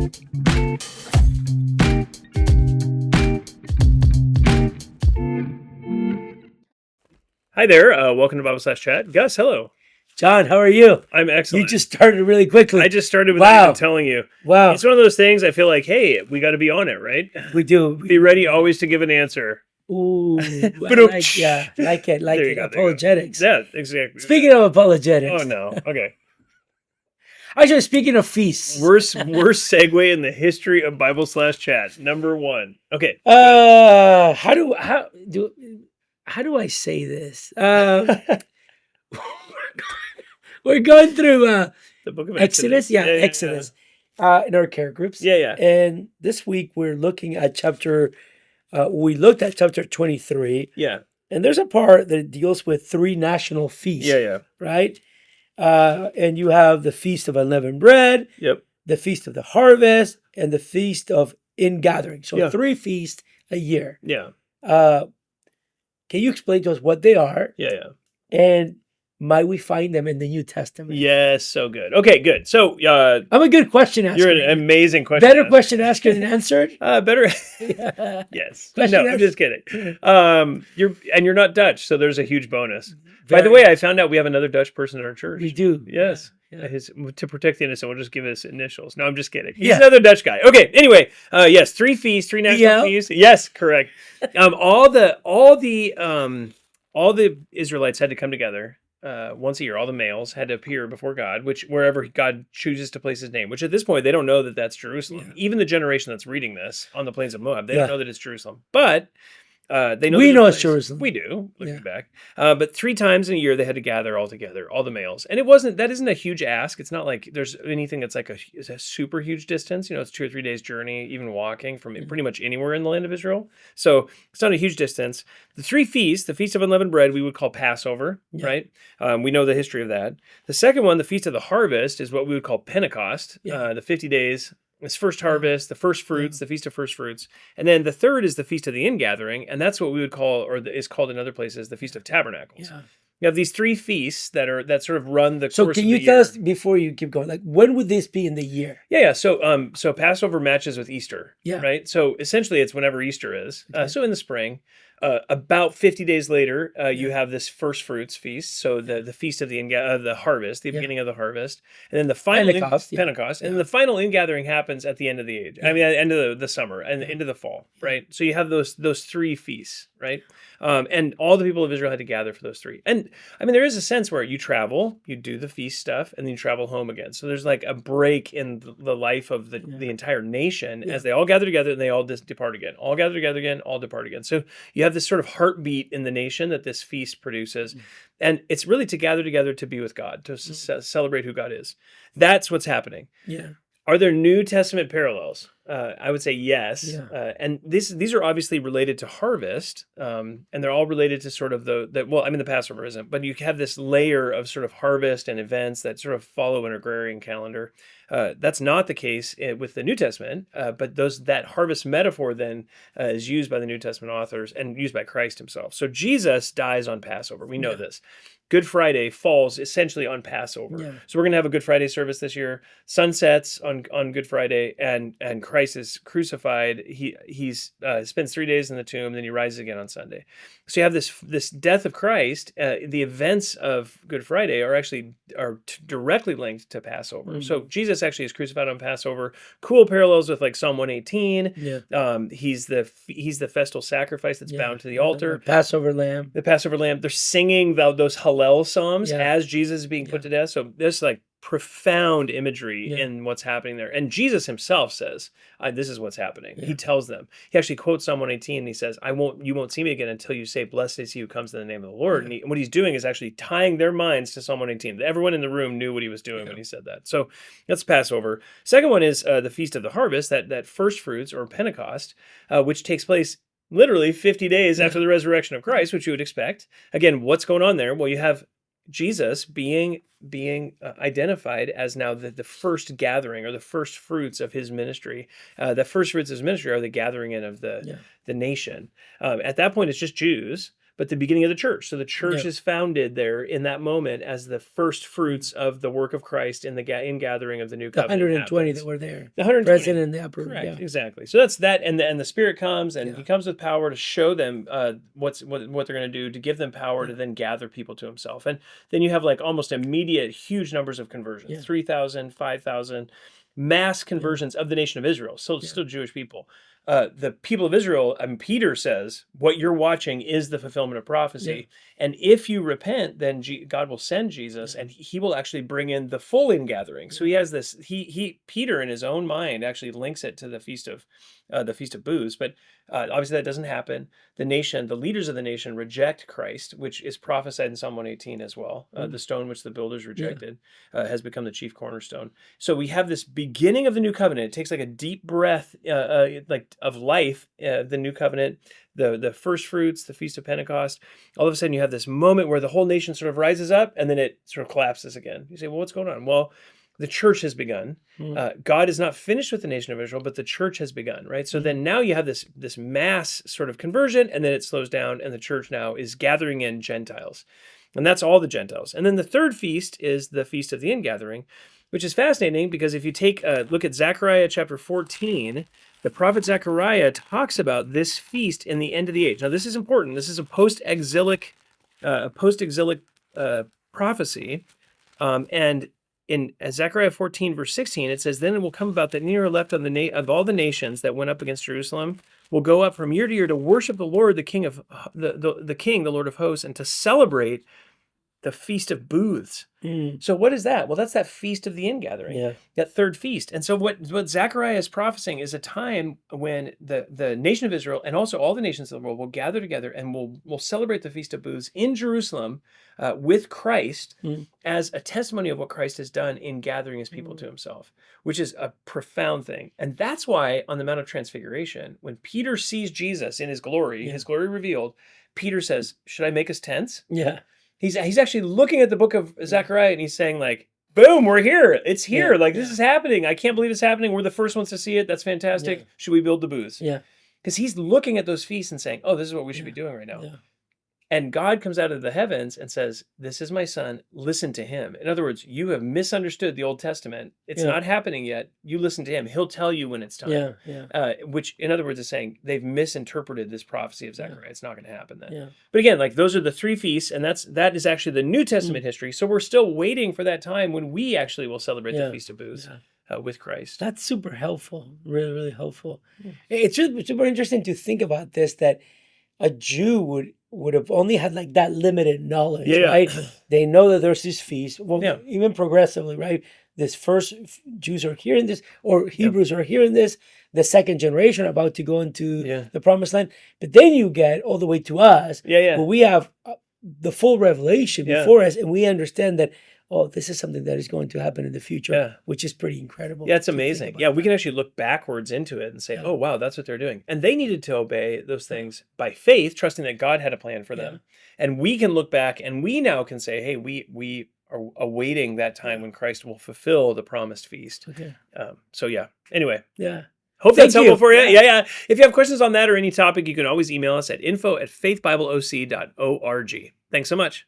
Hi there. Welcome to Bible Slash Chat. Gus, hello. John, how are you? I'm excellent. You just started really quickly. I just started without even telling you. Wow. It's one of those things I feel like, hey, we got to be on it, right? We do. Be ready always to give an answer. Ooh, But like it. Apologetics. Yeah, exactly. Speaking of apologetics. Oh, no. Okay. Actually, speaking of feasts. Worst segue in the history of Bible Slash Chat. Number one. Okay. How do I say this? We're going through The book of Exodus. Exodus. Yeah, Exodus. In our care groups. Yeah. And this week we're looking at we looked at chapter 23. Yeah. And there's a part that deals with 3 national feasts. Yeah. Right? And you have the Feast of Unleavened Bread. Yep. The Feast of the Harvest, and the Feast of Ingathering. So 3 feasts a year. Yeah. Can you explain to us what they are? Yeah. And might we find them in the New Testament? Yes, so good. Okay, good. So I'm a good question asker. You're an amazing question. Better question asker than answered. Better. Yeah. Yes. Question No, I'm asker. just kidding. You're not Dutch, so there's a huge bonus. By Very the way, I found out we have another Dutch person in our church. We do. Yes. Yeah. To protect the innocent, we'll just give his initials. No, I'm just kidding. He's Yeah. another Dutch guy. Okay. Anyway, yes, 3 feasts, 3 national feasts. Yes, correct. All the Israelites had to come together once a year. All the males had to appear before God, wherever God chooses to place His name. Which at this point they don't know that that's Jerusalem. Yeah. Even the generation that's reading this on the plains of Moab, they Yeah. don't know that it's Jerusalem. But they know. We there's a know it's place. Jerusalem. We do, looking Yeah. back. But 3 times in a year they had to gather all together, all the males, and that isn't a huge ask. It's not like there's anything that's like it's a super huge distance. It's 2 or 3 days journey, even walking from pretty much anywhere in the land of Israel. So it's not a huge distance. The 3 feasts, the Feast of Unleavened Bread, we would call Passover, right? We know the history of that. The second one, the Feast of the Harvest, is what we would call Pentecost. The 50 days. It's first harvest, the first fruits, the Feast of First Fruits. And then the third is the Feast of the Ingathering, and that's what we would call, or is called in other places, the Feast of Tabernacles. Yeah. You have these 3 feasts that sort of run the So course can of you the tell year. us before you keep going, like when would this be in the year? Yeah. So Passover matches with Easter. Yeah. Right. So essentially, it's whenever Easter is. Okay. So in the spring, about 50 days later, you have this first fruits feast. So the feast of the harvest, the beginning of the harvest, and then the final Pentecost, and then the final ingathering happens at the end of the age. I mean, at the end of the summer and into the fall. Right. So you have those 3 feasts. Right. And all the people of Israel had to gather for those 3. And I mean, there is a sense where you travel, you do the feast stuff, and then you travel home again. So there's like a break in the life of the entire nation as they all gather together and they all depart again. All gather together again, all depart again. So you have this sort of heartbeat in the nation that this feast produces. And it's really to gather together to be with God, to celebrate who God is. That's what's happening. Yeah. Are there New Testament parallels? I would say yes. Yeah. And these are obviously related to harvest, and they're all related to sort of the Passover isn't, but you have this layer of sort of harvest and events that sort of follow an agrarian calendar. That's not the case with the New Testament, but that harvest metaphor then is used by the New Testament authors and used by Christ himself. So Jesus dies on Passover. We know this. Good Friday falls essentially on Passover. Yeah. So we're going to have a Good Friday service this year. Sun sets on Good Friday, and Christ is crucified. He spends 3 days in the tomb, then he rises again on Sunday. So you have this death of Christ. The events of Good Friday are directly linked to Passover. So Jesus actually is crucified on Passover. Cool parallels with like Psalm 118. Yeah. He's the festal sacrifice that's bound to the altar. The Passover lamb. The Passover lamb. They're singing those Hallel psalms as Jesus is being put to death. So there's like profound imagery in what's happening there. And Jesus himself says, this is what's happening. He tells them. He actually quotes Psalm 118 and he says, you won't see me again until you say, blessed is he who comes in the name of the Lord. And what he's doing is actually tying their minds to Psalm 118. Everyone in the room knew what he was doing when he said that. So that's Passover. Second one is the Feast of the Harvest, that first fruits or Pentecost, which takes place literally 50 days after the resurrection of Christ, which you would expect. Again, what's going on there? Well, you have Jesus being identified as now the first gathering or the first fruits of his ministry. The first fruits of his ministry are the gathering in of the nation. At that point, it's just Jews. but the beginning of the church. So the church is founded there in that moment as the first fruits of the work of Christ in the ingathering of the new covenant. The 120 happens. That were there. The 120. Present in the upper. Correct, exactly. So that's that, and the Spirit comes, and He comes with power to show them what they're going to do, to give them power to then gather people to Himself. And then you have like almost immediate, huge numbers of conversions, 3,000, 5,000, mass conversions of the nation of Israel, still Jewish people. The people of Israel, Peter says, what you're watching is the fulfillment of prophecy. Yeah. And if you repent, then God will send Jesus, and He will actually bring in the full ingathering. So he has this, Peter in his own mind actually links it to the Feast of Booths, but obviously that doesn't happen. The leaders of the nation reject Christ, which is prophesied in Psalm 118 as well. The stone which the builders rejected has become the chief cornerstone. So we have this beginning of the new covenant. It takes like a deep breath, of life, the new covenant, the first fruits, the Feast of Pentecost. All of a sudden you have this moment where the whole nation sort of rises up, and then it sort of collapses again. You say, well, what's going on? Well, the church has begun. God is not finished with the nation of Israel, but the church has begun, right? So then now you have this mass sort of conversion, and then it slows down, and the church now is gathering in Gentiles. And that's all the Gentiles. And then the third feast is the Feast of the Ingathering, which is fascinating because if you take a look at Zechariah chapter 14, the prophet Zechariah talks about this feast in the end of the age. Now, this is important. This is a post-exilic prophecy. And in Zechariah 14, verse 16, it says, then it will come about that near or left of all the nations that went up against Jerusalem will go up from year to year to worship the Lord, the King of the Lord of hosts, and to celebrate the Feast of Booths. So what is that? Well, that's that Feast of the Ingathering, that third feast. And so what Zechariah is prophesying is a time when the nation of Israel and also all the nations of the world will gather together and will celebrate the Feast of Booths in Jerusalem with Christ as a testimony of what Christ has done in gathering His people to Himself, which is a profound thing. And that's why on the Mount of Transfiguration, when Peter sees Jesus in His glory revealed, Peter says, should I make us tents? Yeah. He's actually looking at the book of Zechariah, and he's saying like, boom, we're here. It's here. This is happening. I can't believe it's happening. We're the first ones to see it. That's fantastic. Yeah. Should we build the booths? Yeah. Because he's looking at those feasts and saying, oh, this is what we should be doing right now. Yeah. And God comes out of the heavens and says, this is my son, listen to him. In other words, you have misunderstood the Old Testament. It's not happening yet. You listen to him. He'll tell you when it's time. Which, in other words, is saying they've misinterpreted this prophecy of Zechariah. It's not going to happen then. Yeah. But again, like those are the three feasts, and that is actually the New Testament history. So we're still waiting for that time when we actually will celebrate the Feast of Booths. With Christ. That's super helpful. Really, really helpful. It's super interesting to think about this, that a Jew would have only had like that limited knowledge, right? They know that there's this feast, even progressively, right? This first Jews are hearing this, or Hebrews are hearing this, the second generation are about to go into the promised land. But then you get all the way to us, where we have the full revelation before us, and we understand that, oh, this is something that is going to happen in the future, which is pretty incredible. Yeah, it's amazing. Yeah, we can actually look backwards into it and say, oh, wow, that's what they're doing. And they needed to obey those things by faith, trusting that God had a plan for them. And we can look back and we now can say, hey, we are awaiting that time when Christ will fulfill the promised feast. Okay. Anyway. Yeah. Hope that's helpful for you. Yeah. If you have questions on that or any topic, you can always email us at info@faithbibleoc.org. Thanks so much.